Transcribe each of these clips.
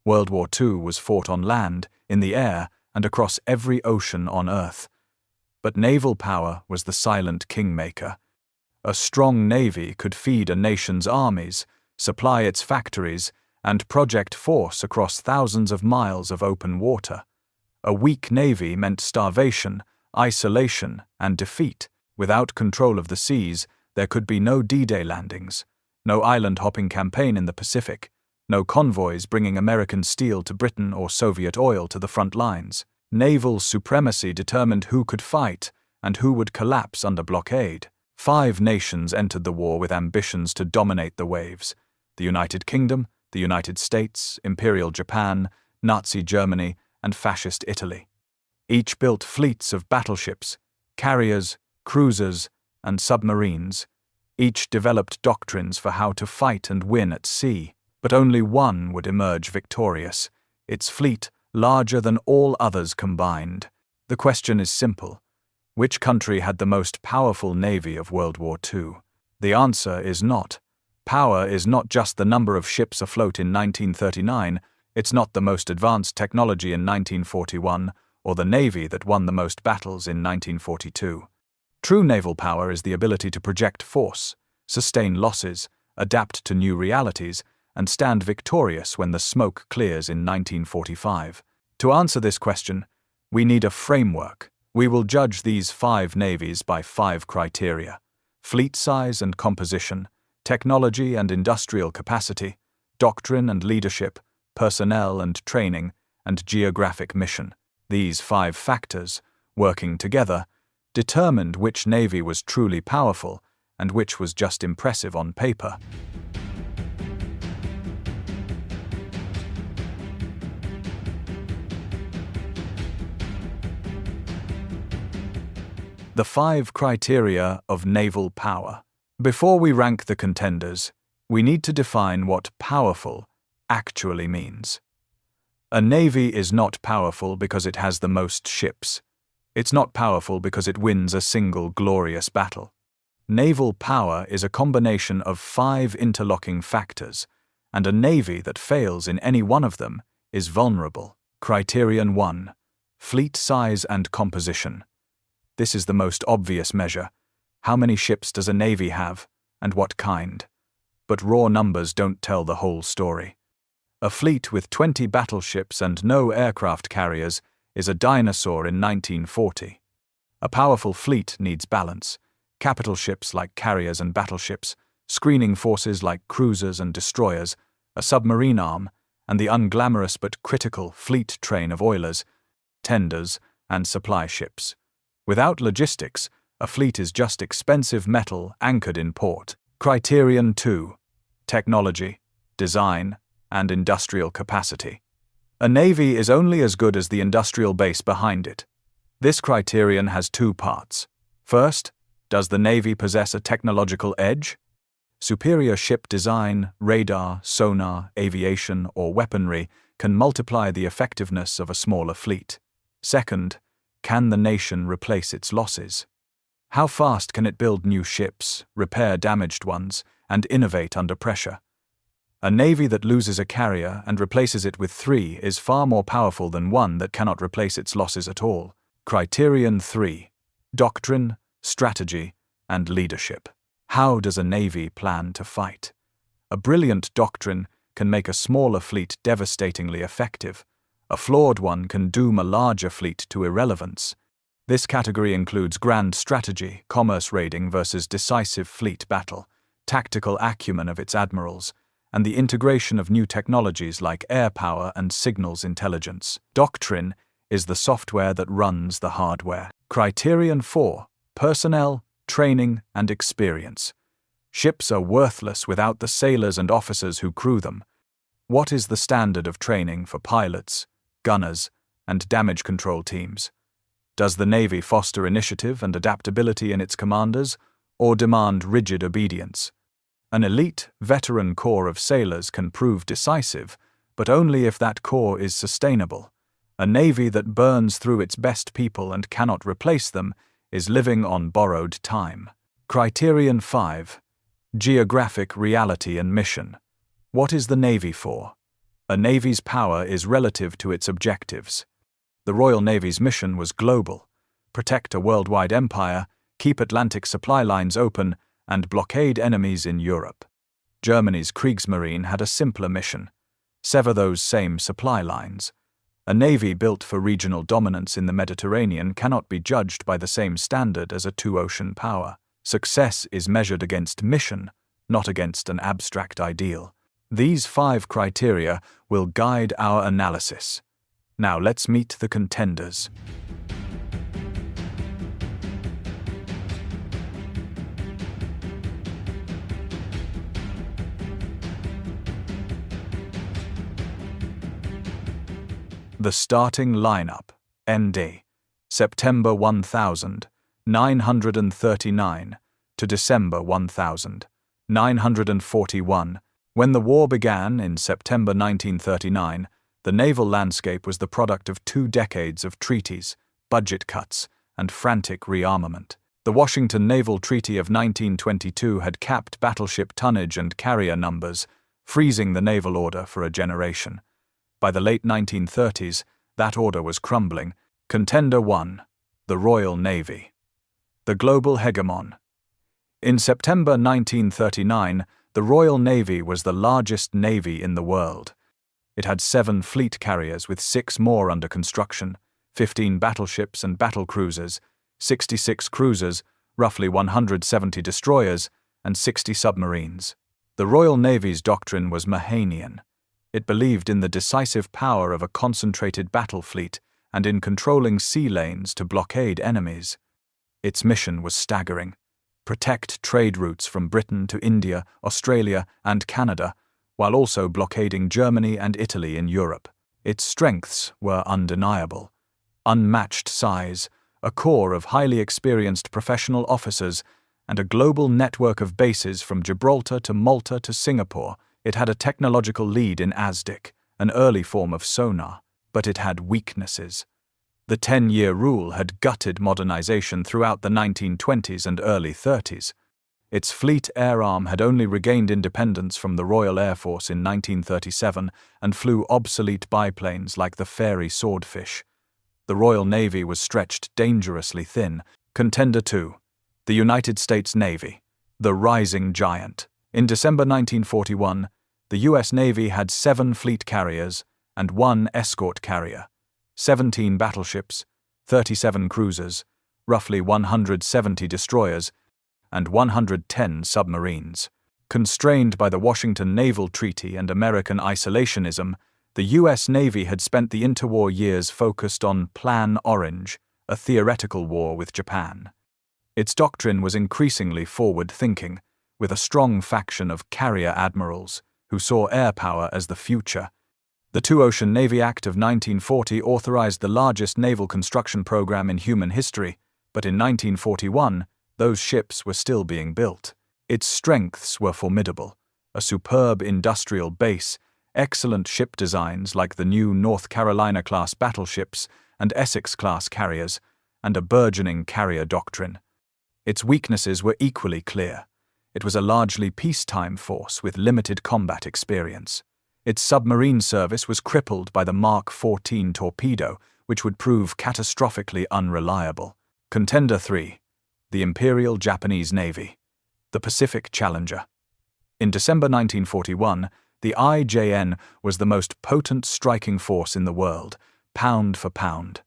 World War II was fought on land, in the air, and across every ocean on Earth. But naval power was the silent kingmaker. A strong navy could feed a nation's armies, supply its factories, and project force across thousands of miles of open water. A weak navy meant starvation, isolation, and defeat. Without control of the seas, there could be no D-Day landings, no island-hopping campaign in the Pacific, no convoys bringing American steel to Britain or Soviet oil to the front lines. Naval supremacy determined who could fight and who would collapse under blockade. 5 nations entered the war with ambitions to dominate the waves: the United Kingdom, the United States, Imperial Japan, Nazi Germany, and Fascist Italy. Each built fleets of battleships, carriers, cruisers, and submarines. Each developed doctrines for how to fight and win at sea, but only one would emerge victorious, its fleet larger than all others combined. The question is simple: which country had the most powerful navy of World War II? The answer is not. Power is not just the number of ships afloat in 1939, it's not the most advanced technology in 1941, or the navy that won the most battles in 1942. True naval power is the ability to project force, sustain losses, adapt to new realities, and stand victorious when the smoke clears in 1945. To answer this question, we need a framework. We will judge these 5 navies by 5 criteria: fleet size and composition, technology and industrial capacity, doctrine and leadership, personnel and training, and geographic mission. These 5 factors, working together, determined which navy was truly powerful and which was just impressive on paper. The 5 criteria of naval power. Before we rank the contenders, we need to define what powerful actually means. A navy is not powerful because it has the most ships. It's not powerful because it wins a single glorious battle. Naval power is a combination of 5 interlocking factors, and a navy that fails in any one of them is vulnerable. Criterion 1: fleet size and composition. This is the most obvious measure. How many ships does a navy have, and what kind? But raw numbers don't tell the whole story. A fleet with 20 battleships and no aircraft carriers is a dinosaur in 1940. A powerful fleet needs balance: capital ships like carriers and battleships, screening forces like cruisers and destroyers, a submarine arm, and the unglamorous but critical fleet train of oilers, tenders, and supply ships. Without logistics, a fleet is just expensive metal anchored in port. Criterion 2: technology, design, and industrial capacity. A navy is only as good as the industrial base behind it. This criterion has 2 parts. First, does the navy possess a technological edge? Superior ship design, radar, sonar, aviation, or weaponry can multiply the effectiveness of a smaller fleet. Second, can the nation replace its losses? How fast can it build new ships, repair damaged ones, and innovate under pressure? A navy that loses a carrier and replaces it with 3 is far more powerful than one that cannot replace its losses at all. Criterion 3: doctrine, strategy, and leadership. How does a navy plan to fight? A brilliant doctrine can make a smaller fleet devastatingly effective. A flawed one can doom a larger fleet to irrelevance. This category includes grand strategy, commerce raiding versus decisive fleet battle, tactical acumen of its admirals, and the integration of new technologies like air power and signals intelligence. Doctrine is the software that runs the hardware. Criterion 4: personnel, training, and experience. Ships are worthless without the sailors and officers who crew them. What is the standard of training for pilots, gunners, and damage control teams? Does the Navy foster initiative and adaptability in its commanders, or demand rigid obedience? An elite, veteran corps of sailors can prove decisive, but only if that corps is sustainable. A Navy that burns through its best people and cannot replace them is living on borrowed time. Criterion 5: geographic reality and mission. What is the Navy for? A navy's power is relative to its objectives. The Royal Navy's mission was global: protect a worldwide empire, keep Atlantic supply lines open, and blockade enemies in Europe. Germany's Kriegsmarine had a simpler mission: sever those same supply lines. A navy built for regional dominance in the Mediterranean cannot be judged by the same standard as a two-ocean power. Success is measured against mission, not against an abstract ideal. These 5 criteria will guide our analysis. Now let's meet the contenders. The starting lineup: ND, September 1939 to December 1941. When the war began in September 1939, the naval landscape was the product of 2 decades of treaties, budget cuts, and frantic rearmament. The Washington Naval Treaty of 1922 had capped battleship tonnage and carrier numbers, freezing the naval order for a generation. By the late 1930s, that order was crumbling. Contender 1: the Royal Navy. The global hegemon. In September 1939, the Royal Navy was the largest navy in the world. It had 7 fleet carriers with 6 more under construction, 15 battleships and battle cruisers, 66 cruisers, roughly 170 destroyers, and 60 submarines. The Royal Navy's doctrine was Mahanian. It believed in the decisive power of a concentrated battle fleet and in controlling sea lanes to blockade enemies. Its mission was staggering: protect trade routes from Britain to India, Australia, and Canada, while also blockading Germany and Italy in Europe. Its strengths were undeniable: unmatched size, a corps of highly experienced professional officers, and a global network of bases from Gibraltar to Malta to Singapore. It had a technological lead in ASDIC, an early form of sonar, but it had weaknesses. The 10-year rule had gutted modernization throughout the 1920s and early 30s. Its fleet air arm had only regained independence from the Royal Air Force in 1937 and flew obsolete biplanes like the Fairey Swordfish. The Royal Navy was stretched dangerously thin. Contender 2: the United States Navy, the rising giant. In December 1941, the U.S. Navy had 7 fleet carriers and 1 escort carrier, 17 battleships, 37 cruisers, roughly 170 destroyers, and 110 submarines. Constrained by the Washington Naval Treaty and American isolationism, the U.S. Navy had spent the interwar years focused on Plan Orange, a theoretical war with Japan. Its doctrine was increasingly forward-thinking, with a strong faction of carrier admirals who saw air power as the future. The Two-Ocean Navy Act of 1940 authorized the largest naval construction program in human history, but in 1941, those ships were still being built. Its strengths were formidable: a superb industrial base, excellent ship designs like the new North Carolina-class battleships and Essex-class carriers, and a burgeoning carrier doctrine. Its weaknesses were equally clear. It was a largely peacetime force with limited combat experience. Its submarine service was crippled by the Mark 14 torpedo, which would prove catastrophically unreliable. Contender 3: the Imperial Japanese Navy, the Pacific Challenger. In December 1941, the IJN was the most potent striking force in the world, pound for pound.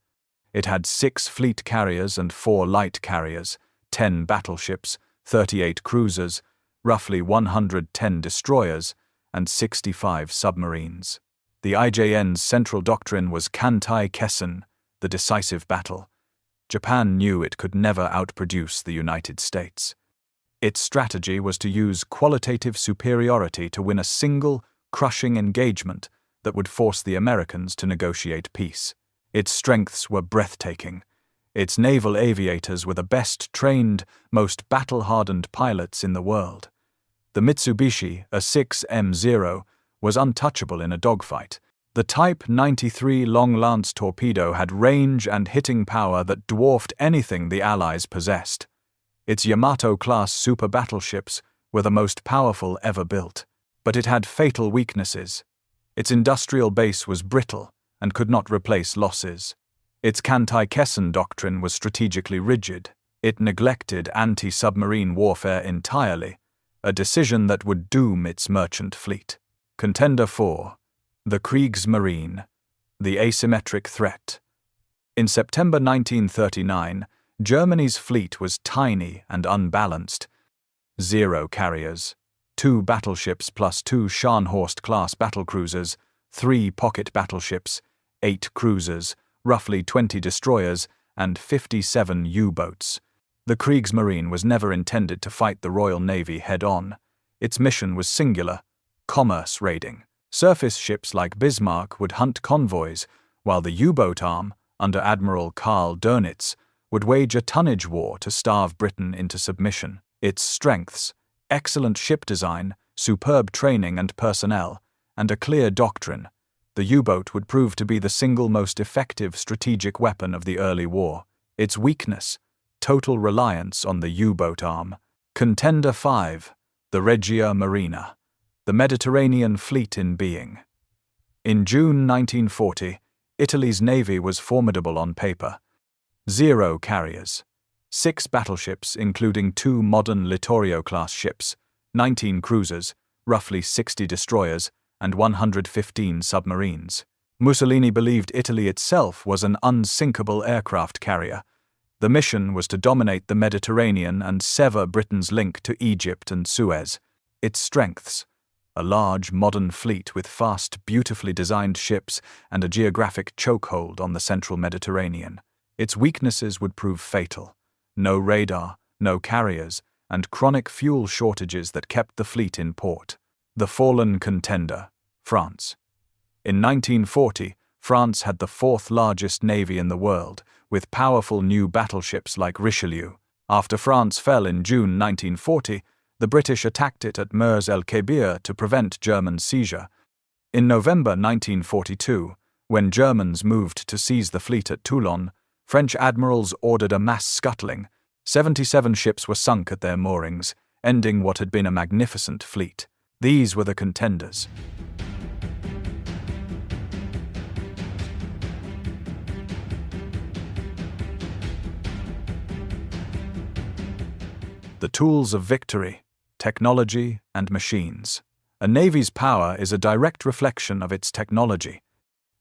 It had 6 fleet carriers and 4 light carriers, 10 battleships, 38 cruisers, roughly 110 destroyers, and 65 submarines. The IJN's central doctrine was Kantai Kessen, the decisive battle. Japan knew it could never outproduce the United States. Its strategy was to use qualitative superiority to win a single, crushing engagement that would force the Americans to negotiate peace. Its strengths were breathtaking. Its naval aviators were the best-trained, most battle-hardened pilots in the world. The Mitsubishi, a 6M0, was untouchable in a dogfight. The Type 93 Long Lance torpedo had range and hitting power that dwarfed anything the Allies possessed. Its Yamato-class super battleships were the most powerful ever built, but it had fatal weaknesses. Its industrial base was brittle and could not replace losses. Its anti-Kesson doctrine was strategically rigid. It neglected anti-submarine warfare entirely, a decision that would doom its merchant fleet. Contender 4. The Kriegsmarine, the asymmetric threat. In September 1939, Germany's fleet was tiny and unbalanced. 0 carriers, 2 battleships plus 2 Scharnhorst-class battlecruisers, 3 pocket battleships, 8 cruisers, roughly 20 destroyers, and 57 U-boats. The Kriegsmarine was never intended to fight the Royal Navy head-on. Its mission was singular: commerce raiding. Surface ships like Bismarck would hunt convoys, while the U-boat arm, under Admiral Karl Dönitz, would wage a tonnage war to starve Britain into submission. Its strengths: excellent ship design, superb training and personnel, and a clear doctrine. The U-boat would prove to be the single most effective strategic weapon of the early war. Its weakness: total reliance on the U-boat arm. Contender 5. The Regia Marina, the Mediterranean fleet in being. In June 1940, Italy's navy was formidable on paper. 0 carriers, 6 battleships including 2 modern Littorio-class ships, 19 cruisers, roughly 60 destroyers, and 115 submarines. Mussolini believed Italy itself was an unsinkable aircraft carrier. The mission was to dominate the Mediterranean and sever Britain's link to Egypt and Suez. Its strengths: a large, modern fleet with fast, beautifully designed ships and a geographic chokehold on the central Mediterranean. Its weaknesses would prove fatal: no radar, no carriers, and chronic fuel shortages that kept the fleet in port. The fallen contender, France. In 1940, France had the 4th largest navy in the world, with powerful new battleships like Richelieu. After France fell in June 1940, the British attacked it at Mers el-Kebir to prevent German seizure. In November 1942, when Germans moved to seize the fleet at Toulon, French admirals ordered a mass scuttling. 77 ships were sunk at their moorings, ending what had been a magnificent fleet. These were the contenders. The tools of victory: technology and machines. A navy's power is a direct reflection of its technology.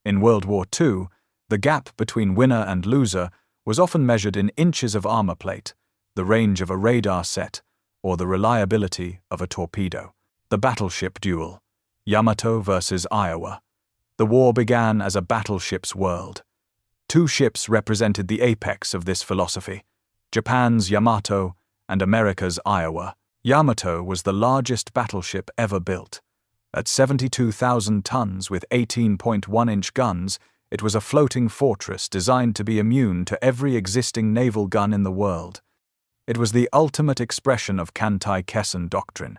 In World War II, the gap between winner and loser was often measured in inches of armor plate, the range of a radar set, or the reliability of a torpedo. The battleship duel: Yamato versus Iowa. The war began as a battleship's world. 2 ships represented the apex of this philosophy: Japan's Yamato and America's Iowa. Yamato was the largest battleship ever built. At 72,000 tons with 18.1-inch guns, it was a floating fortress designed to be immune to every existing naval gun in the world. It was the ultimate expression of anti-Kesson doctrine: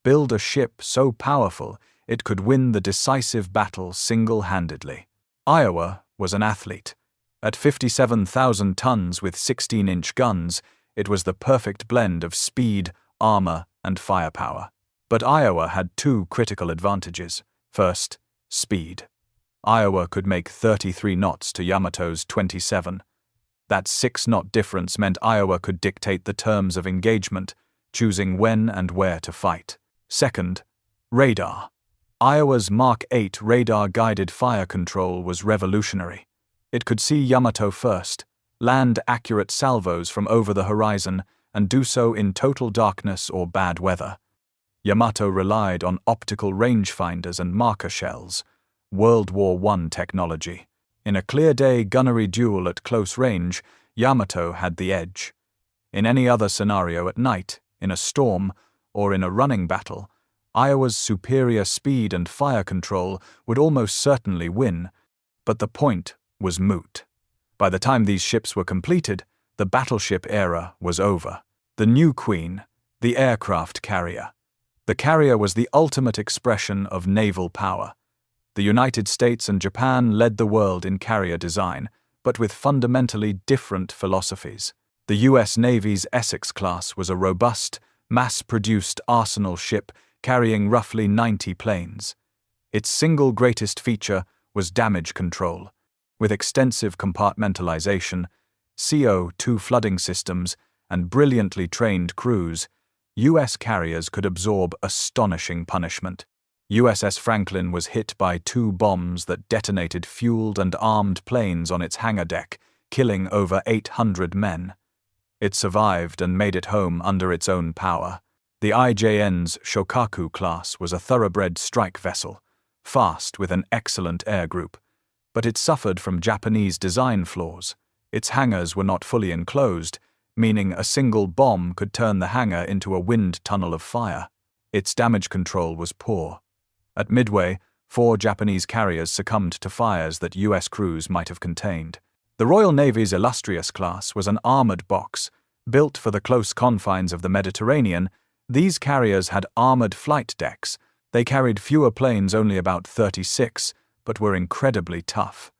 build a ship so powerful it could win the decisive battle single-handedly. Iowa was an athlete. At 57,000 tons with 16-inch guns, it was the perfect blend of speed, armor, and firepower. But Iowa had 2 critical advantages. First, speed. Iowa could make 33 knots to Yamato's 27. That 6-knot difference meant Iowa could dictate the terms of engagement, choosing when and where to fight. Second, radar. Iowa's Mark 8 radar-guided fire control was revolutionary. It could see Yamato first, land accurate salvos from over the horizon, and do so in total darkness or bad weather. Yamato relied on optical rangefinders and marker shells, World War I technology. In a clear-day gunnery duel at close range, Yamato had the edge. In any other scenario at night, in a storm, or in a running battle, Iowa's superior speed and fire control would almost certainly win, but the point was moot. By the time these ships were completed, the battleship era was over. The new queen, the aircraft carrier. The carrier was the ultimate expression of naval power. The United States and Japan led the world in carrier design, but with fundamentally different philosophies. The U.S. Navy's Essex class was a robust, mass-produced arsenal ship carrying roughly 90 planes. Its single greatest feature was damage control. With extensive compartmentalization, CO2 flooding systems, and brilliantly trained crews, U.S. carriers could absorb astonishing punishment. USS Franklin was hit by 2 bombs that detonated fueled and armed planes on its hangar deck, killing over 800 men. It survived and made it home under its own power. The IJN's Shokaku class was a thoroughbred strike vessel, fast with an excellent air group, but it suffered from Japanese design flaws. Its hangars were not fully enclosed, meaning a single bomb could turn the hangar into a wind tunnel of fire. Its damage control was poor. At Midway, 4 Japanese carriers succumbed to fires that U.S. crews might have contained. The Royal Navy's Illustrious class was an armored box. Built for the close confines of the Mediterranean, these carriers had armored flight decks. They carried fewer planes, only about 36, but were incredibly tough.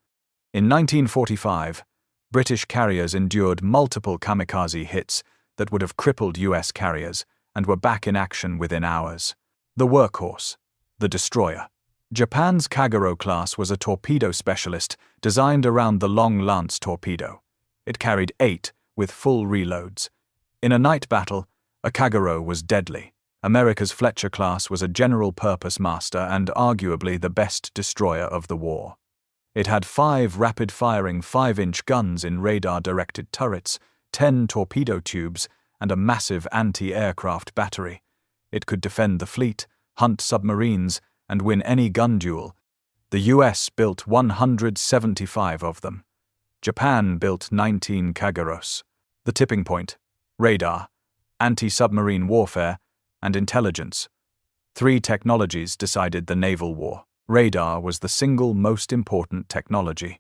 In 1945, British carriers endured multiple kamikaze hits that would have crippled U.S. carriers and were back in action within hours. The workhorse, the destroyer. Japan's Kagero class was a torpedo specialist designed around the Long Lance torpedo. It carried 8 with full reloads. In a night battle, a Kagero was deadly. America's Fletcher class was a general-purpose master and arguably the best destroyer of the war. It had 5 rapid-firing 5-inch guns in radar-directed turrets, 10 torpedo tubes, and a massive anti-aircraft battery. It could defend the fleet, hunt submarines, and win any gun duel. The US built 175 of them. Japan built 19 Kageros. The tipping point: radar, anti-submarine warfare, and intelligence. 3 technologies decided the naval war. Radar was the single most important technology.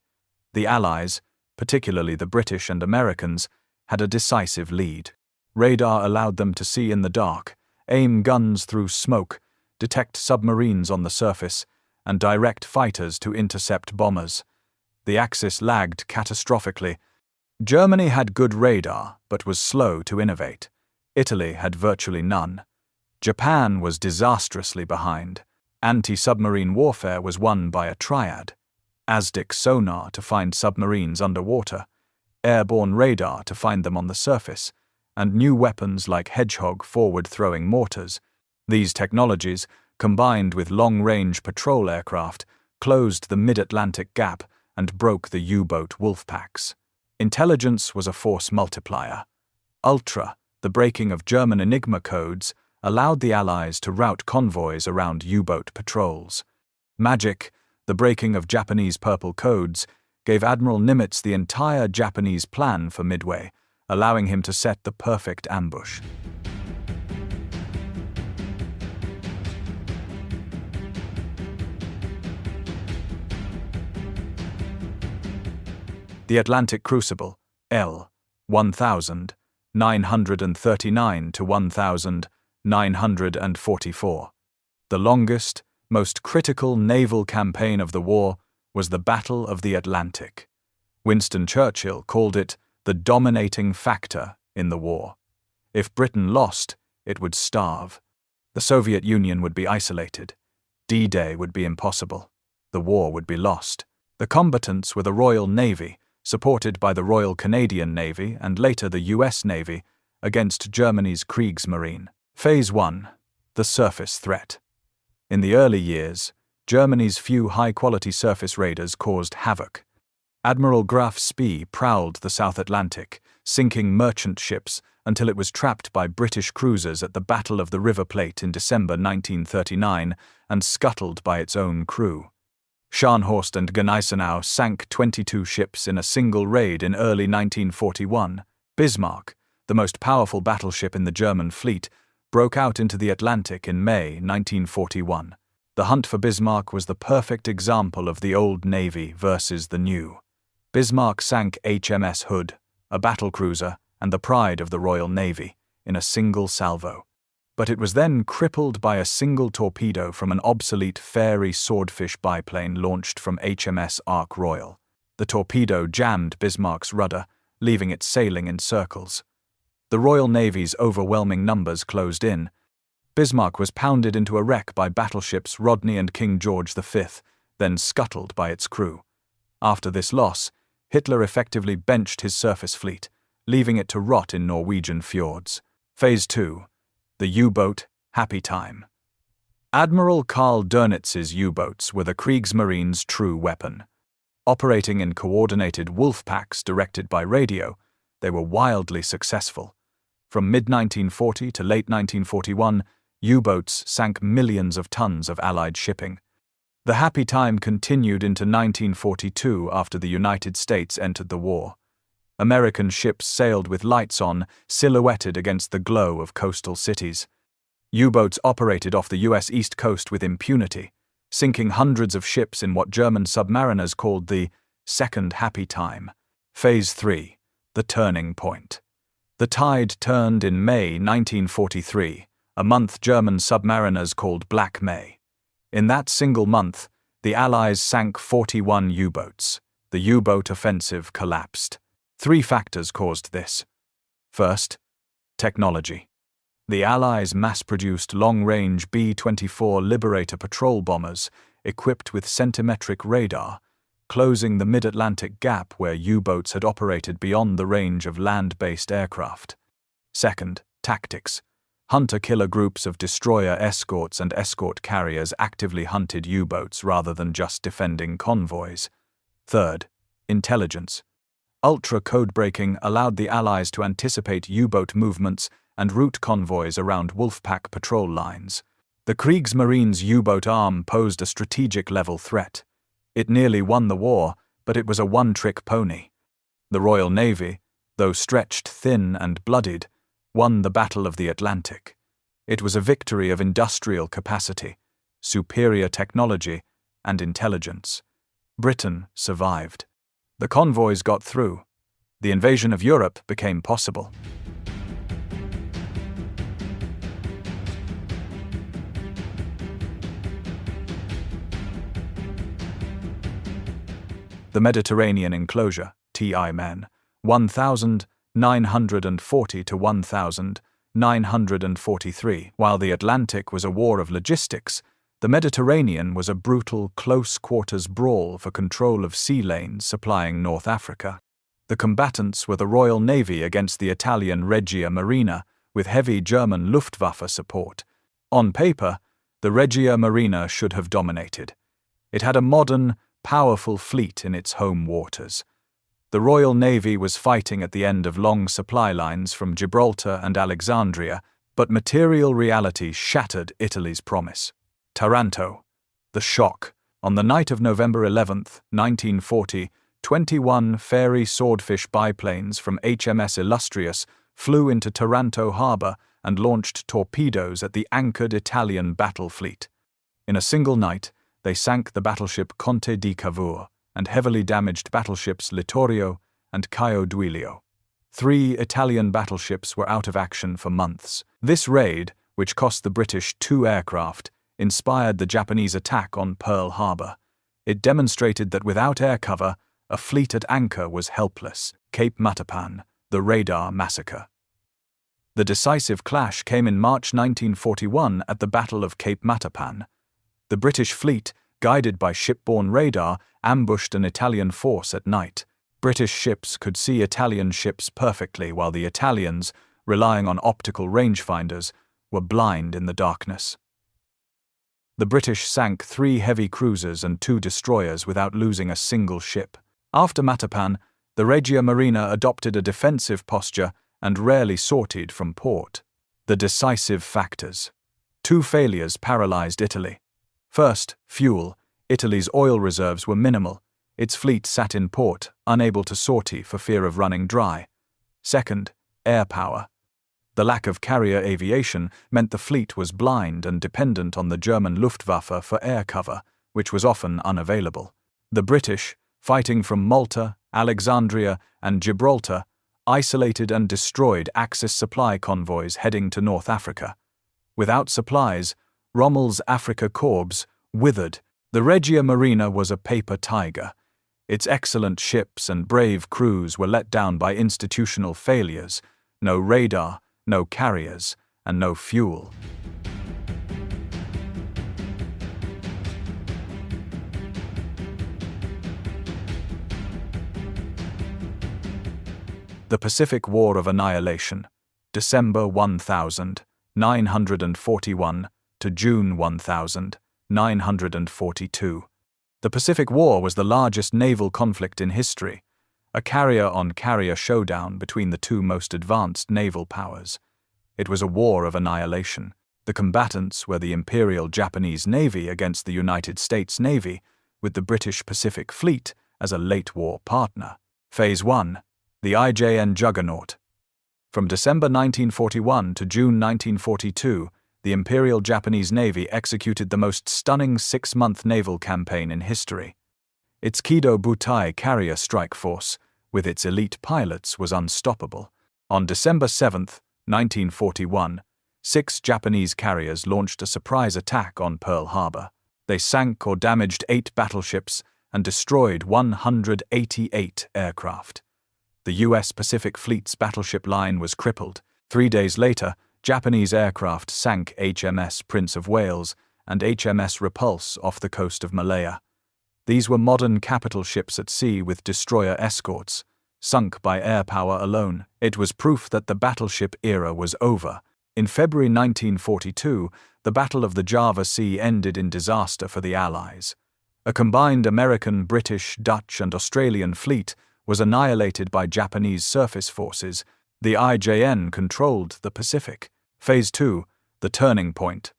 The Allies, particularly the British and Americans, had a decisive lead. Radar allowed them to see in the dark, aim guns through smoke, detect submarines on the surface, and direct fighters to intercept bombers. The Axis lagged catastrophically. Germany had good radar, but was slow to innovate. Italy had virtually none. Japan was disastrously behind. Anti-submarine warfare was won by a triad: ASDIC sonar to find submarines underwater, airborne radar to find them on the surface, and new weapons like Hedgehog forward-throwing mortars. These technologies, combined with long-range patrol aircraft, closed the mid-Atlantic gap and broke the U-boat wolf packs. Intelligence was a force multiplier. Ultra, the breaking of German Enigma codes, allowed the Allies to route convoys around U-boat patrols. Magic, the breaking of Japanese purple codes, gave Admiral Nimitz the entire Japanese plan for Midway, allowing him to set the perfect ambush. The Atlantic Crucible, L. 1939 to 1944. The longest, most critical naval campaign of the war was the Battle of the Atlantic. Winston Churchill called it the dominating factor in the war. If Britain lost, it would starve. The Soviet Union would be isolated. D-Day would be impossible. The war would be lost. The combatants were the Royal Navy, supported by the Royal Canadian Navy and later the US Navy, against Germany's Kriegsmarine. Phase 1. The surface threat. In the early years, Germany's few high-quality surface raiders caused havoc. Admiral Graf Spee prowled the South Atlantic, sinking merchant ships until it was trapped by British cruisers at the Battle of the River Plate in December 1939 and scuttled by its own crew. Scharnhorst and Gneisenau sank 22 ships in a single raid in early 1941. Bismarck, the most powerful battleship in the German fleet, broke out into the Atlantic in May 1941. The hunt for Bismarck was the perfect example of the old Navy versus the new. Bismarck sank HMS Hood, a battlecruiser and the pride of the Royal Navy, in a single salvo. But it was then crippled by a single torpedo from an obsolete Fairey Swordfish biplane launched from HMS Ark Royal. The torpedo jammed Bismarck's rudder, leaving it sailing in circles. The Royal Navy's overwhelming numbers closed in. Bismarck was pounded into a wreck by battleships Rodney and King George V, then scuttled by its crew. After this loss, Hitler effectively benched his surface fleet, leaving it to rot in Norwegian fjords. Phase 2. The U-boat Happy Time. Admiral Karl Dönitz's U-boats were the Kriegsmarine's true weapon. Operating in coordinated wolf packs directed by radio, they were wildly successful. From mid-1940 to late 1941, U-boats sank millions of tons of Allied shipping. The happy time continued into 1942 after the United States entered the war. American ships sailed with lights on, silhouetted against the glow of coastal cities. U-boats operated off the U.S. East Coast with impunity, sinking hundreds of ships in what German submariners called the Second Happy Time. Phase 3. The Turning Point. The tide turned in May 1943, a month German submariners called Black May. In that single month, the Allies sank 41 U-boats. The U-boat offensive collapsed. 3 factors caused this. First, technology. The Allies mass-produced long-range B-24 Liberator patrol bombers equipped with centimetric radar, closing the mid-Atlantic gap where U-boats had operated beyond the range of land-based aircraft. Second, tactics. Hunter-killer groups of destroyer escorts and escort carriers actively hunted U-boats rather than just defending convoys. Third, intelligence. Ultra-code-breaking allowed the Allies to anticipate U-boat movements and route convoys around Wolfpack patrol lines. The Kriegsmarine's U-boat arm posed a strategic-level threat. It nearly won the war, but it was a one-trick pony. The Royal Navy, though stretched thin and bloodied, won the Battle of the Atlantic. It was a victory of industrial capacity, superior technology, and intelligence. Britain survived. The convoys got through. The invasion of Europe became possible. The Mediterranean Enclosure, TI men, 1,940 to 1,943. While the Atlantic was a war of logistics, the Mediterranean was a brutal, close-quarters brawl for control of sea lanes supplying North Africa. The combatants were the Royal Navy against the Italian Regia Marina, with heavy German Luftwaffe support. On paper, the Regia Marina should have dominated. It had a modern, powerful fleet in its home waters. The Royal Navy was fighting at the end of long supply lines from Gibraltar and Alexandria, but material reality shattered Italy's promise. Taranto. The shock. On the night of November 11, 1940, 21 Fairey Swordfish biplanes from HMS Illustrious flew into Taranto harbor and launched torpedoes at the anchored Italian battle fleet. In a single night, they sank the battleship Conte di Cavour and heavily damaged battleships Littorio and Caio Duilio. 3 Italian battleships were out of action for months. This raid, which cost the British 2 aircraft, inspired the Japanese attack on Pearl Harbor. It demonstrated that without air cover, a fleet at anchor was helpless. Cape Matapan, the radar massacre. The decisive clash came in March 1941 at the Battle of Cape Matapan. The British fleet, guided by shipborne radar, ambushed an Italian force at night. British ships could see Italian ships perfectly, while the Italians, relying on optical rangefinders, were blind in the darkness. The British sank 3 heavy cruisers and 2 destroyers without losing a single ship. After Matapan, the Regia Marina adopted a defensive posture and rarely sortied from port. The decisive factors. 2 failures paralyzed Italy. First, fuel. Italy's oil reserves were minimal. Its fleet sat in port, unable to sortie for fear of running dry. Second, air power. The lack of carrier aviation meant the fleet was blind and dependent on the German Luftwaffe for air cover, which was often unavailable. The British, fighting from Malta, Alexandria, and Gibraltar, isolated and destroyed Axis supply convoys heading to North Africa. Without supplies, Rommel's Afrika Korps withered. The Regia Marina was a paper tiger. Its excellent ships and brave crews were let down by institutional failures: no radar, no carriers, and no fuel. The Pacific War of Annihilation, December 1941 to June 1942. The Pacific War was the largest naval conflict in history, a carrier-on-carrier showdown between the two most advanced naval powers. It was a war of annihilation. The combatants were the Imperial Japanese Navy against the United States Navy, with the British Pacific Fleet as a late-war partner. Phase 1. The IJN Juggernaut. From December 1941 to June 1942, the Imperial Japanese Navy executed the most stunning 6-month naval campaign in history. Its Kido Butai carrier strike force, with its elite pilots, was unstoppable. On December 7, 1941, 6 Japanese carriers launched a surprise attack on Pearl Harbor. They sank or damaged 8 battleships and destroyed 188 aircraft. The U.S. Pacific Fleet's battleship line was crippled. 3 days later, Japanese aircraft sank HMS Prince of Wales and HMS Repulse off the coast of Malaya. These were modern capital ships at sea with destroyer escorts, sunk by air power alone. It was proof that the battleship era was over. In February 1942, the Battle of the Java Sea ended in disaster for the Allies. A combined American, British, Dutch, and Australian fleet was annihilated by Japanese surface forces. The IJN controlled the Pacific. Phase 2, the turning point.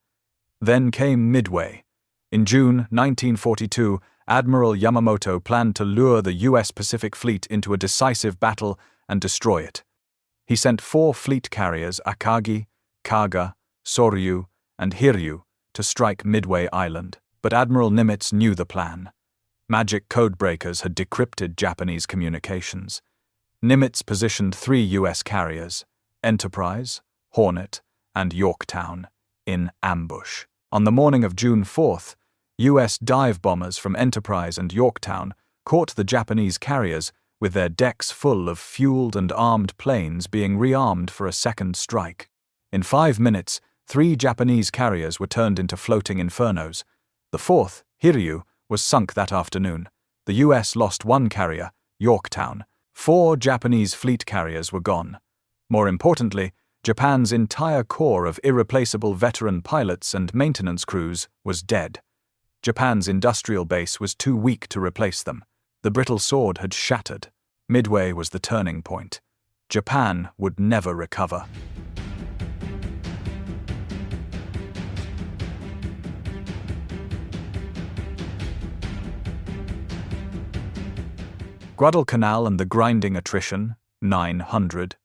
Then came Midway. In June 1942, Admiral Yamamoto planned to lure the U.S. Pacific Fleet into a decisive battle and destroy it. He sent 4 fleet carriers, Akagi, Kaga, Soryu, and Hiryu, to strike Midway Island. But Admiral Nimitz knew the plan. Magic codebreakers had decrypted Japanese communications. Nimitz positioned 3 U.S. carriers, Enterprise, Hornet, and Yorktown, in ambush. On the morning of June 4th, U.S. dive bombers from Enterprise and Yorktown caught the Japanese carriers with their decks full of fueled and armed planes being rearmed for a second strike. In 5 minutes, 3 Japanese carriers were turned into floating infernos. The 4th, Hiryu, was sunk that afternoon. The U.S. lost 1 carrier, Yorktown. 4 Japanese fleet carriers were gone. More importantly, Japan's entire corps of irreplaceable veteran pilots and maintenance crews was dead. Japan's industrial base was too weak to replace them. The brittle sword had shattered. Midway was the turning point. Japan would never recover. Guadalcanal and the grinding Attrition, 900,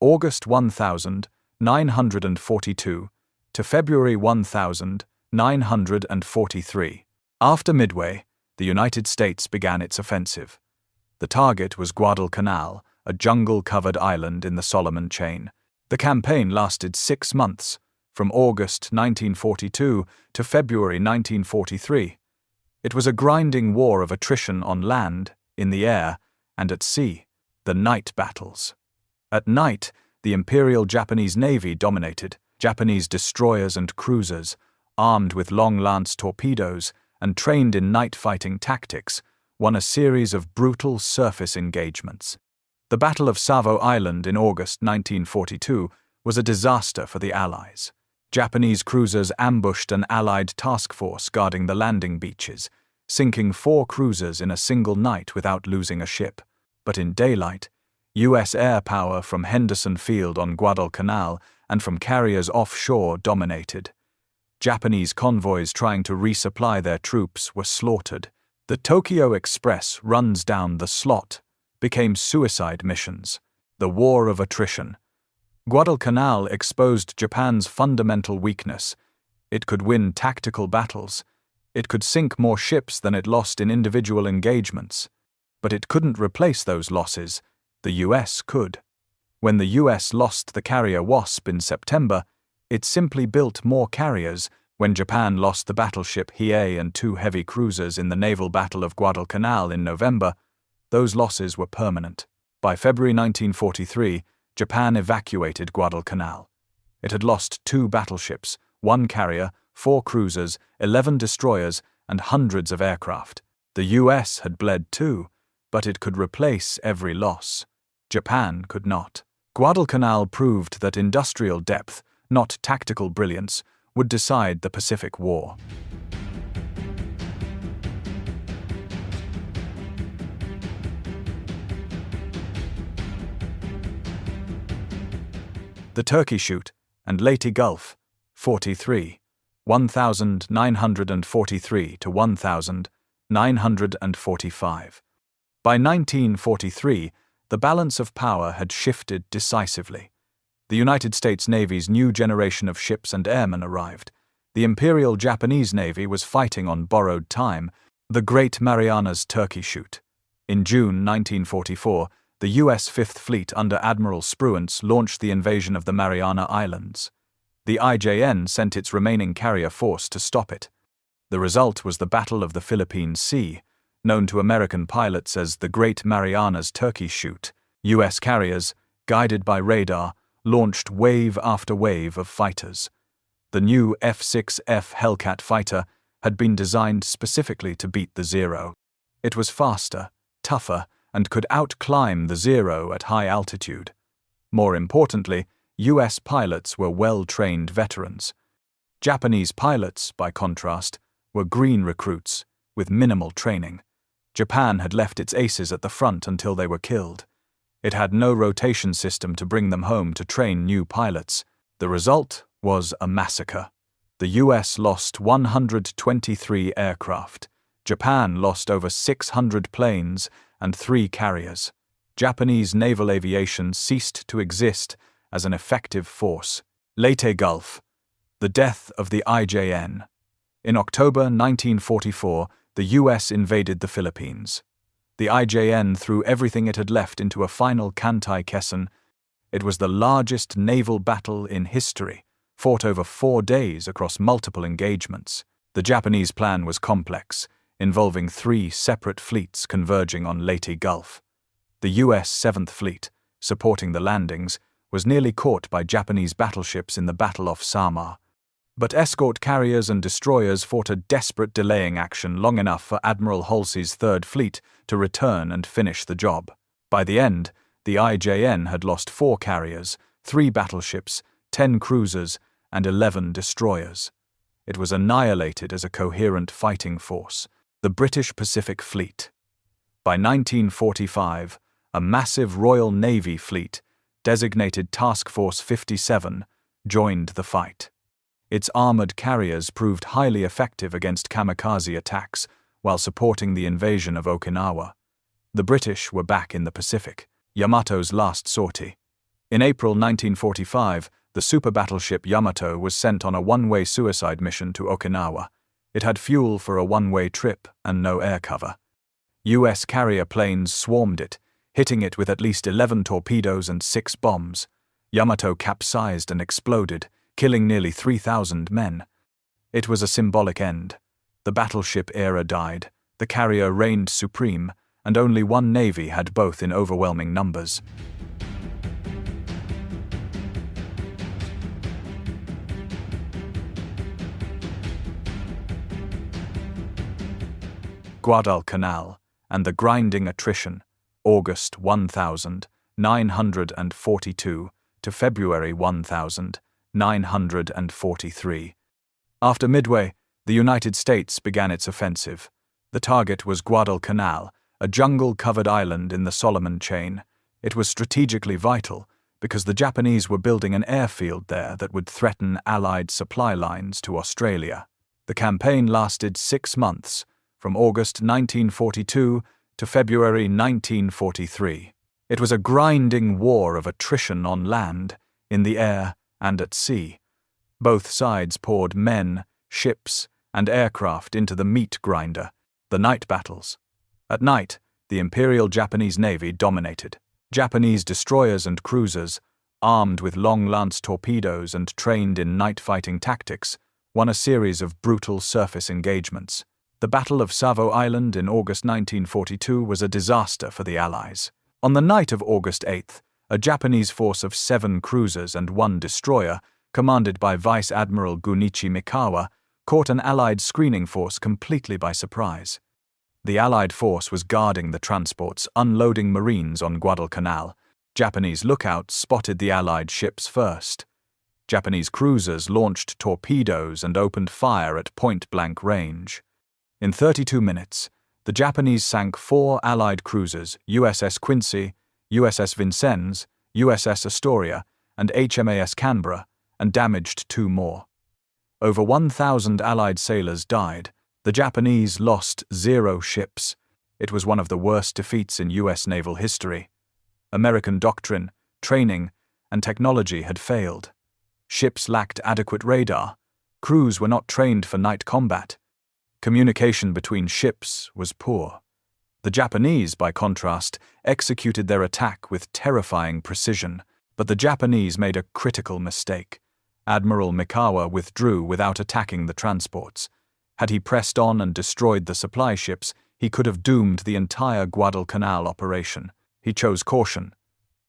August 1942 to February 1943. After Midway, the United States began its offensive. The target was Guadalcanal, a jungle-covered island in the Solomon Chain. The campaign lasted 6 months, from August 1942 to February 1943. It was a grinding war of attrition on land, in the air, and at sea, the night battles. At night, the Imperial Japanese Navy dominated. Japanese destroyers and cruisers, armed with long-lance torpedoes and trained in night-fighting tactics, won a series of brutal surface engagements. The Battle of Savo Island in August 1942 was a disaster for the Allies. Japanese cruisers ambushed an Allied task force guarding the landing beaches, sinking 4 cruisers in a single night without losing a ship. But in daylight, U.S. air power from Henderson Field on Guadalcanal and from carriers offshore dominated. Japanese convoys trying to resupply their troops were slaughtered. The Tokyo Express runs down the slot became suicide missions. The War of Attrition. Guadalcanal exposed Japan's fundamental weakness. It could win tactical battles. It could sink more ships than it lost in individual engagements. But it couldn't replace those losses. The U.S. could. When the U.S. lost the carrier Wasp in September, it simply built more carriers. When Japan lost the battleship Hiei and 2 heavy cruisers in the naval battle of Guadalcanal in November, those losses were permanent. By February 1943, Japan evacuated Guadalcanal. It had lost 2 battleships, 1 carrier, 4 cruisers, 11 destroyers, and hundreds of aircraft. The U.S. had bled too, but it could replace every loss. Japan could not. Guadalcanal proved that industrial depth, not tactical brilliance, would decide the Pacific War. The Turkey Shoot and Leyte Gulf, 43, 1943 to 1945. By 1943, the balance of power had shifted decisively. The United States Navy's new generation of ships and airmen arrived. The Imperial Japanese Navy was fighting on borrowed time, the Great Marianas Turkey Shoot. In June 1944, the U.S. Fifth Fleet under Admiral Spruance launched the invasion of the Mariana Islands. The IJN sent its remaining carrier force to stop it. The result was the Battle of the Philippine Sea, known to American pilots as the Great Marianas Turkey Shoot. U.S. carriers, guided by radar, launched wave after wave of fighters. The new F-6F Hellcat fighter had been designed specifically to beat the Zero. It was faster, tougher, and could outclimb the Zero at high altitude. More importantly, U.S. pilots were well-trained veterans. Japanese pilots, by contrast, were green recruits with minimal training. Japan had left its aces at the front until they were killed. It had no rotation system to bring them home to train new pilots. The result was a massacre. The U.S. lost 123 aircraft. Japan lost over 600 planes and 3 carriers. Japanese naval aviation ceased to exist as an effective force. Leyte Gulf. The death of the IJN. In October 1944, the U.S. invaded the Philippines. The IJN threw everything it had left into a final Kantay Quezon. It was the largest naval battle in history, fought over 4 days across multiple engagements. The Japanese plan was complex, involving 3 separate fleets converging on Leyte Gulf. The U.S. Seventh Fleet, supporting the landings, was nearly caught by Japanese battleships in the battle off Samar. But escort carriers and destroyers fought a desperate delaying action long enough for Admiral Halsey's Third Fleet to return and finish the job. By the end, the IJN had lost 4 carriers, 3 battleships, 10 cruisers, and 11 destroyers. It was annihilated as a coherent fighting force, the British Pacific Fleet. By 1945, a massive Royal Navy fleet, designated Task Force 57, joined the fight. Its armored carriers proved highly effective against kamikaze attacks while supporting the invasion of Okinawa. The British were back in the Pacific, Yamato's last sortie. In April 1945, the super battleship Yamato was sent on a one-way suicide mission to Okinawa. It had fuel for a one-way trip and no air cover. U.S. carrier planes swarmed it, hitting it with at least 11 torpedoes and 6 bombs. Yamato capsized and exploded, killing nearly 3,000 men. It was a symbolic end. The battleship era died, the carrier reigned supreme, and only one navy had both in overwhelming numbers. Guadalcanal and the grinding attrition, August 1942 to February 1943. After Midway, the United States began its offensive. The target was Guadalcanal, a jungle-covered island in the Solomon Chain. It was strategically vital because the Japanese were building an airfield there that would threaten Allied supply lines to Australia. The campaign lasted 6 months, from August 1942 to February 1943. It was a grinding war of attrition on land, in the air, and at sea. Both sides poured men, ships, and aircraft into the meat grinder, the night battles. At night, the Imperial Japanese Navy dominated. Japanese destroyers and cruisers, armed with long-lance torpedoes and trained in night-fighting tactics, won a series of brutal surface engagements. The Battle of Savo Island in August 1942 was a disaster for the Allies. On the night of August 8th, a Japanese force of 7 cruisers and 1 destroyer, commanded by Vice Admiral Gunichi Mikawa, caught an Allied screening force completely by surprise. The Allied force was guarding the transports, unloading Marines on Guadalcanal. Japanese lookouts spotted the Allied ships first. Japanese cruisers launched torpedoes and opened fire at point-blank range. In 32 minutes, the Japanese sank 4 Allied cruisers, USS Quincy, USS Vincennes, USS Astoria, and HMAS Canberra, and damaged 2 more. Over 1,000 Allied sailors died. The Japanese lost 0 ships. It was one of the worst defeats in US naval history. American doctrine, training, and technology had failed. Ships lacked adequate radar. Crews were not trained for night combat. Communication between ships was poor. The Japanese, by contrast, executed their attack with terrifying precision, but the Japanese made a critical mistake. Admiral Mikawa withdrew without attacking the transports. Had he pressed on and destroyed the supply ships, he could have doomed the entire Guadalcanal operation. He chose caution.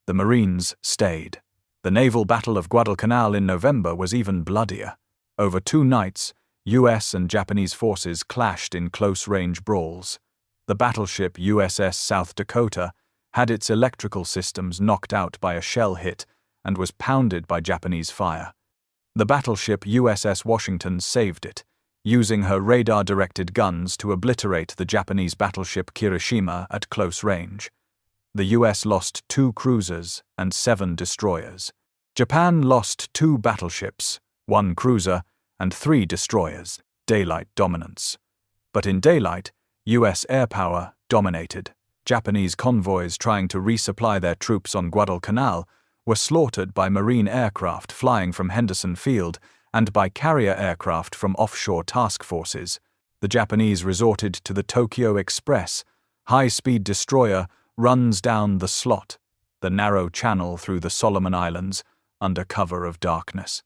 The Marines stayed. The naval battle of Guadalcanal in November was even bloodier. Over 2 nights, US and Japanese forces clashed in close-range brawls. The battleship USS South Dakota had its electrical systems knocked out by a shell hit and was pounded by Japanese fire. The battleship USS Washington saved it, using her radar-directed guns to obliterate the Japanese battleship Kirishima at close range. The US lost 2 cruisers and 7 destroyers. Japan lost 2 battleships, 1 cruiser, and 3 destroyers, daylight dominance. But in daylight, US air power dominated. Japanese convoys trying to resupply their troops on Guadalcanal were slaughtered by Marine aircraft flying from Henderson Field and by carrier aircraft from offshore task forces. The Japanese resorted to the Tokyo Express. High-speed destroyer runs down the slot, the narrow channel through the Solomon Islands, under cover of darkness.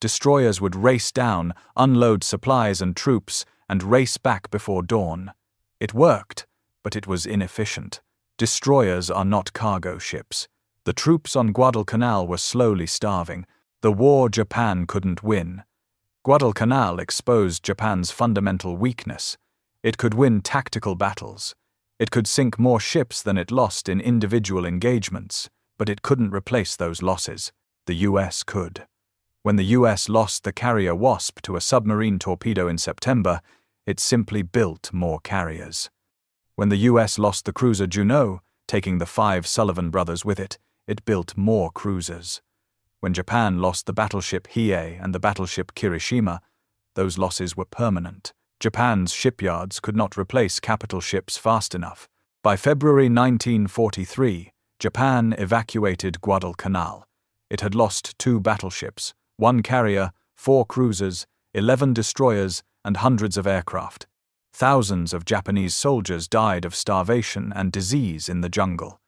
Destroyers would race down, unload supplies and troops, and race back before dawn. It worked, but it was inefficient. Destroyers are not cargo ships. The troops on Guadalcanal were slowly starving. The war Japan couldn't win. Guadalcanal exposed Japan's fundamental weakness. It could win tactical battles. It could sink more ships than it lost in individual engagements, but it couldn't replace those losses. The US could. When the US lost the carrier Wasp to a submarine torpedo in September, it simply built more carriers. When the US lost the cruiser Juno, taking the 5 Sullivan brothers with it, it built more cruisers. When Japan lost the battleship Hiei and the battleship Kirishima, those losses were permanent. Japan's shipyards could not replace capital ships fast enough. By February 1943, Japan evacuated Guadalcanal. It had lost 2 battleships, 1 carrier, 4 cruisers, 11 destroyers, and hundreds of aircraft. Thousands of Japanese soldiers died of starvation and disease in the jungle.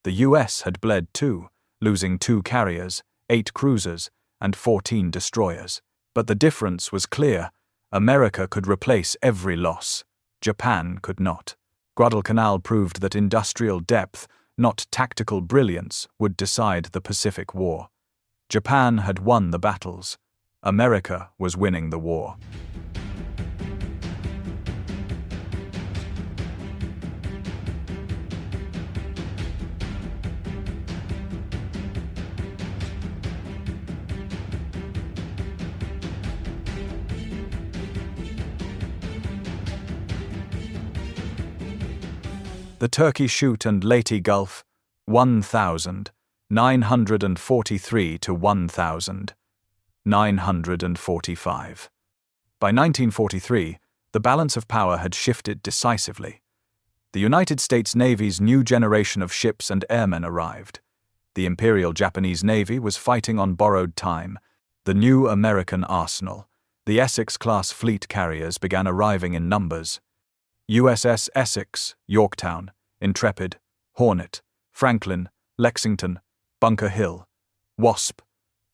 The US had bled too, losing 2 carriers, 8 cruisers, and 14 destroyers. But the difference was clear. America could replace every loss. Japan could not. Guadalcanal proved that industrial depth, not tactical brilliance, would decide the Pacific War. Japan had won the battles. America was winning the war. The Turkey Shoot and Leyte Gulf, 1,943 to 1,945. By 1943, the balance of power had shifted decisively. The United States Navy's new generation of ships and airmen arrived. The Imperial Japanese Navy was fighting on borrowed time. The new American arsenal, the Essex-class fleet carriers, began arriving in numbers. USS Essex, Yorktown, Intrepid, Hornet, Franklin, Lexington, Bunker Hill, Wasp.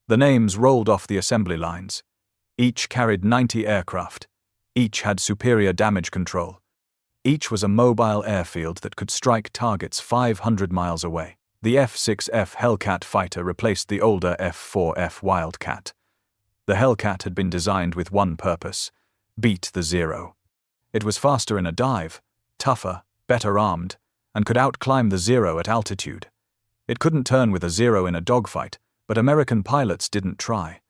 The names rolled off the assembly lines. Each carried 90 aircraft. Each had superior damage control. Each was a mobile airfield that could strike targets 500 miles away. The F-6F Hellcat fighter replaced the older F-4F Wildcat. The Hellcat had been designed with one purpose: beat the Zero. It was faster in a dive, tougher, better armed, and could outclimb the Zero at altitude. It couldn't turn with a zero in a dogfight, but American pilots didn't try.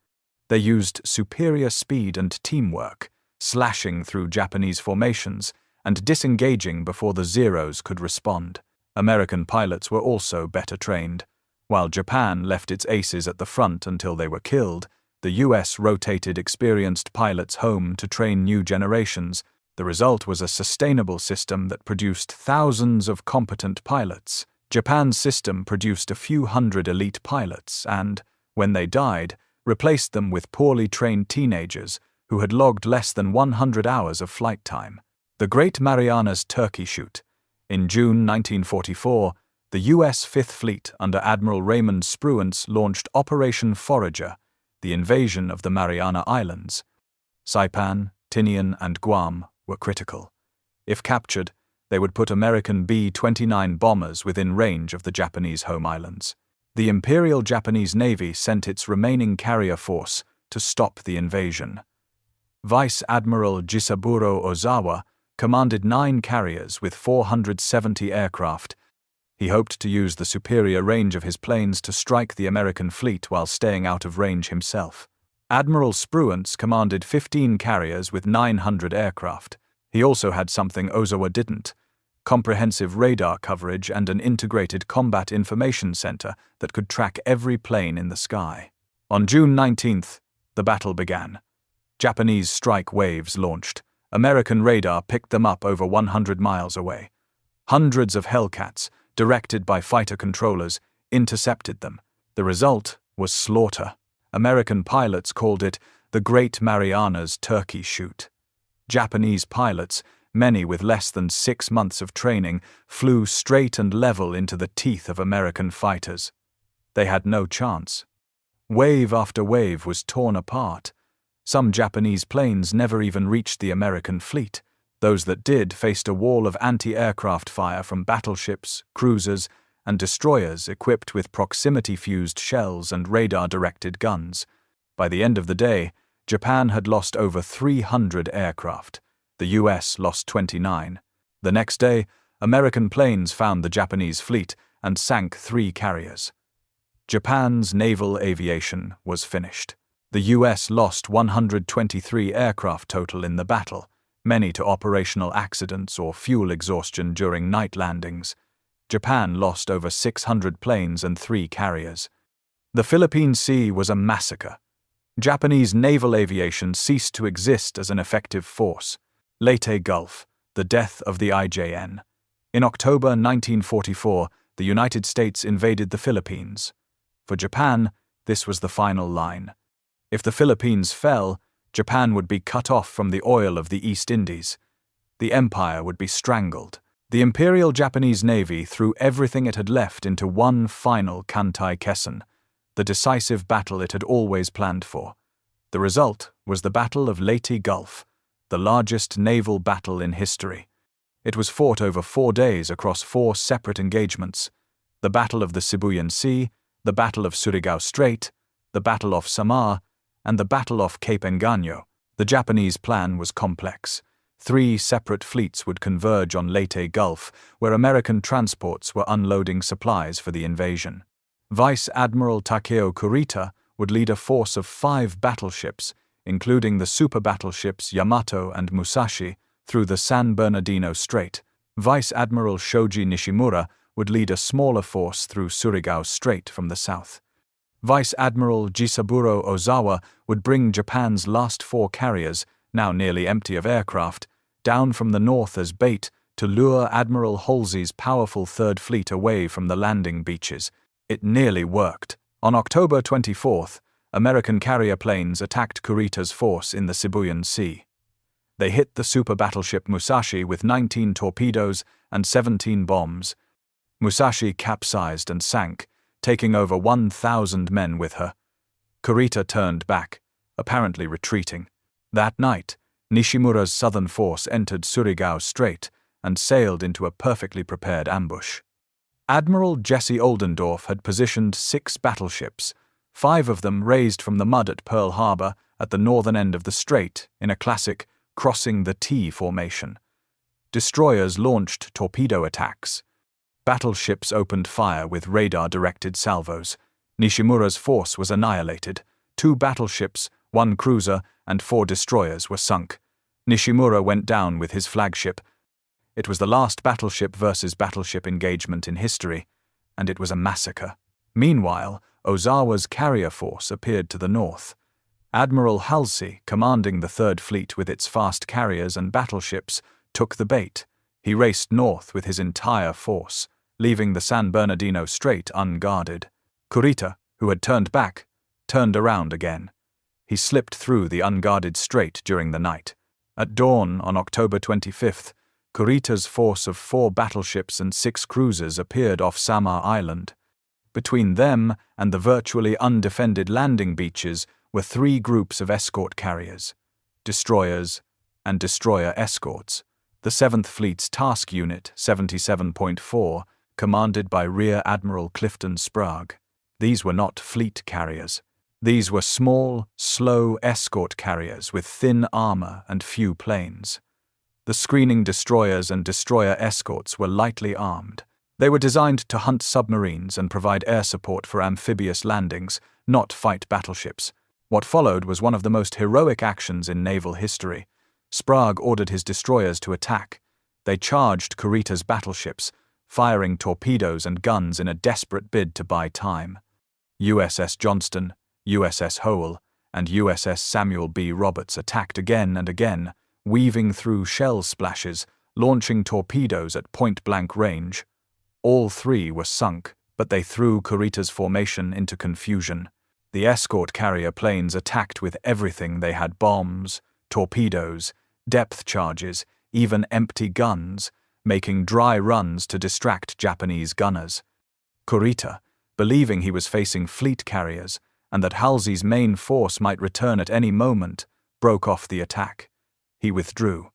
They used superior speed and teamwork, slashing through Japanese formations and disengaging before the Zeros could respond. American pilots were also better trained. While Japan left its aces at the front until they were killed, the US rotated experienced pilots home to train new generations. The result was a sustainable system that produced thousands of competent pilots. Japan's system produced a few hundred elite pilots and, when they died, replaced them with poorly trained teenagers who had logged less than 100 hours of flight time. The Great Marianas Turkey Shoot. In June 1944, the U.S. Fifth Fleet under Admiral Raymond Spruance launched Operation Forager, the invasion of the Mariana Islands. Saipan, Tinian, and Guam were critical. If captured, they would put American B-29 bombers within range of the Japanese home islands. The Imperial Japanese Navy sent its remaining carrier force to stop the invasion. Vice Admiral Jisaburo Ozawa commanded 9 carriers with 470 aircraft. He hoped to use the superior range of his planes to strike the American fleet while staying out of range himself. Admiral Spruance commanded 15 carriers with 900 aircraft. He also had something Ozawa didn't: comprehensive radar coverage and an integrated combat information center that could track every plane in the sky. On June 19th, the battle began. Japanese strike waves launched. American radar picked them up over 100 miles away. Hundreds of Hellcats, directed by fighter controllers, intercepted them. The result was slaughter. American pilots called it the Great Marianas Turkey Shoot. Japanese pilots, many with less than 6 months of training, flew straight and level into the teeth of American fighters. They had no chance. Wave after wave was torn apart. Some Japanese planes never even reached the American fleet. Those that did faced a wall of anti-aircraft fire from battleships, cruisers, and destroyers equipped with proximity-fused shells and radar-directed guns. By the end of the day, Japan had lost over 300 aircraft. The US lost 29. The next day, American planes found the Japanese fleet and sank 3 carriers. Japan's naval aviation was finished. The US lost 123 aircraft total in the battle, many to operational accidents or fuel exhaustion during night landings. Japan lost over 600 planes and 3 carriers. The Philippine Sea was a massacre. Japanese naval aviation ceased to exist as an effective force. Leyte Gulf, the death of the IJN. In October 1944, the United States invaded the Philippines. For Japan, this was the final line. If the Philippines fell, Japan would be cut off from the oil of the East Indies. The empire would be strangled. The Imperial Japanese Navy threw everything it had left into one final Kantai Kessen, the decisive battle it had always planned for. The result was the Battle of Leyte Gulf, the largest naval battle in history. It was fought over 4 days across 4 separate engagements: the Battle of the Sibuyan Sea, the Battle of Surigao Strait, the Battle off Samar, and the Battle off Cape Engano. The Japanese plan was complex. 3 separate fleets would converge on Leyte Gulf, where American transports were unloading supplies for the invasion. Vice Admiral Takeo Kurita would lead a force of 5 battleships, including the super battleships Yamato and Musashi, through the San Bernardino Strait. Vice Admiral Shoji Nishimura would lead a smaller force through Surigao Strait from the south. Vice Admiral Jisaburo Ozawa would bring Japan's last 4 carriers, now nearly empty of aircraft, down from the north as bait to lure Admiral Halsey's powerful Third Fleet away from the landing beaches. It nearly worked. On October 24th, American carrier planes attacked Kurita's force in the Sibuyan Sea. They hit the super battleship Musashi with 19 torpedoes and 17 bombs. Musashi capsized and sank, taking over 1,000 men with her. Kurita turned back, apparently retreating. That night, Nishimura's southern force entered Surigao Strait and sailed into a perfectly prepared ambush. Admiral Jesse Oldendorf had positioned 6 battleships, 5 of them raised from the mud at Pearl Harbor at the northern end of the strait in a classic crossing the T formation. Destroyers launched torpedo attacks. Battleships opened fire with radar-directed salvos. Nishimura's force was annihilated. 2 battleships, 1 cruiser, and 4 destroyers were sunk. Nishimura went down with his flagship. It was the last battleship versus battleship engagement in history, and it was a massacre. Meanwhile, Ozawa's carrier force appeared to the north. Admiral Halsey, commanding the Third Fleet with its fast carriers and battleships, took the bait. He raced north with his entire force, leaving the San Bernardino Strait unguarded. Kurita, who had turned back, turned around again. He slipped through the unguarded strait during the night. At dawn on October 25th, Kurita's force of 4 battleships and 6 cruisers appeared off Samar Island. Between them and the virtually undefended landing beaches were 3 groups of escort carriers, destroyers, and destroyer escorts. The 7th Fleet's Task Unit 77.4, commanded by Rear Admiral Clifton Sprague. These were not fleet carriers. These were small, slow escort carriers with thin armor and few planes. The screening destroyers and destroyer escorts were lightly armed. They were designed to hunt submarines and provide air support for amphibious landings, not fight battleships. What followed was one of the most heroic actions in naval history. Sprague ordered his destroyers to attack. They charged Kurita's battleships, firing torpedoes and guns in a desperate bid to buy time. USS Johnston, USS Howell, and USS Samuel B. Roberts attacked again and again, weaving through shell splashes, launching torpedoes at point-blank range. All 3 were sunk, but they threw Kurita's formation into confusion. The escort carrier planes attacked with everything they had: bombs, torpedoes, depth charges, even empty guns, making dry runs to distract Japanese gunners. Kurita, believing he was facing fleet carriers and that Halsey's main force might return at any moment, broke off the attack. He withdrew.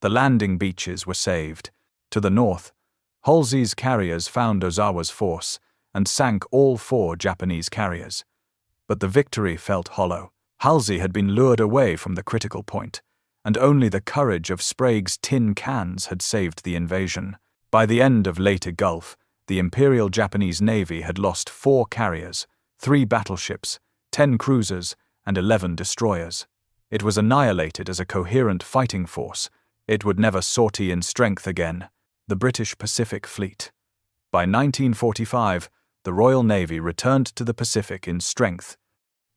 The landing beaches were saved. To the north, Halsey's carriers found Ozawa's force and sank all 4 Japanese carriers. But the victory felt hollow. Halsey had been lured away from the critical point, and only the courage of Sprague's tin cans had saved the invasion. By the end of Leyte Gulf, the Imperial Japanese Navy had lost 4 carriers, 3 battleships, 10 cruisers, and 11 destroyers. It was annihilated as a coherent fighting force. It would never sortie in strength again. The British Pacific Fleet. By 1945, the Royal Navy returned to the Pacific in strength.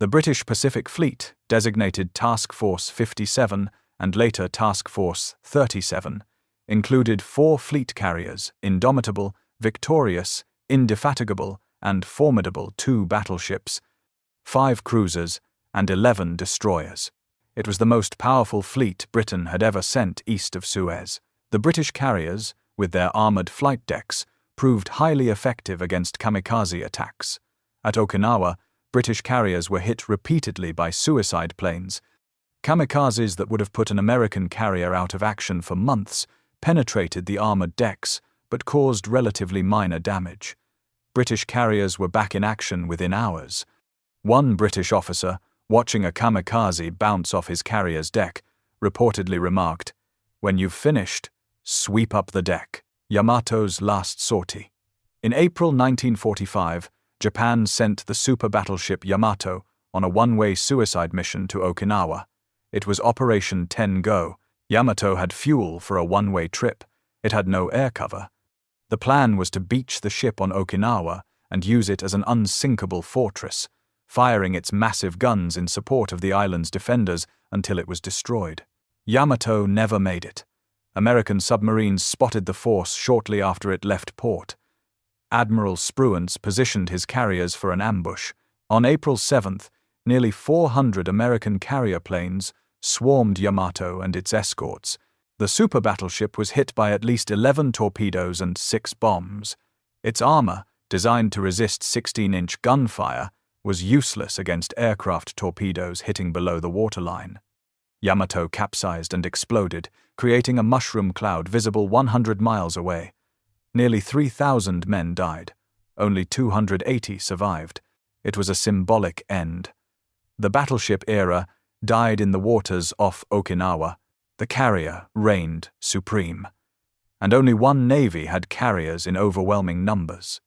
The British Pacific Fleet, designated Task Force 57 and later Task Force 37, included 4 fleet carriers: Indomitable, Victorious, Indefatigable, and Formidable, 2 battleships, 5 cruisers, and 11 destroyers. It was the most powerful fleet Britain had ever sent east of Suez. The British carriers, with their armored flight decks, proved highly effective against kamikaze attacks. At Okinawa, British carriers were hit repeatedly by suicide planes. Kamikazes that would have put an American carrier out of action for months penetrated the armored decks, but caused relatively minor damage. British carriers were back in action within hours. One British officer, watching a kamikaze bounce off his carrier's deck, reportedly remarked, "When you've finished, sweep up the deck." Yamato's last sortie. In April 1945, Japan sent the super battleship Yamato on a one-way suicide mission to Okinawa. It was Operation 10 Go. Yamato had fuel for a one-way trip. It had no air cover. The plan was to beach the ship on Okinawa and use it as an unsinkable fortress, firing its massive guns in support of the island's defenders until it was destroyed. Yamato never made it. American submarines spotted the force shortly after it left port. Admiral Spruance positioned his carriers for an ambush. On April 7th, nearly 400 American carrier planes swarmed Yamato and its escorts. The super battleship was hit by at least 11 torpedoes and 6 bombs. Its armor, designed to resist 16-inch gunfire, was useless against aircraft torpedoes hitting below the waterline. Yamato capsized and exploded, creating a mushroom cloud visible 100 miles away. Nearly 3,000 men died. Only 280 survived. It was a symbolic end. The battleship era died in the waters off Okinawa. The carrier reigned supreme. and only one navy had carriers in overwhelming numbers.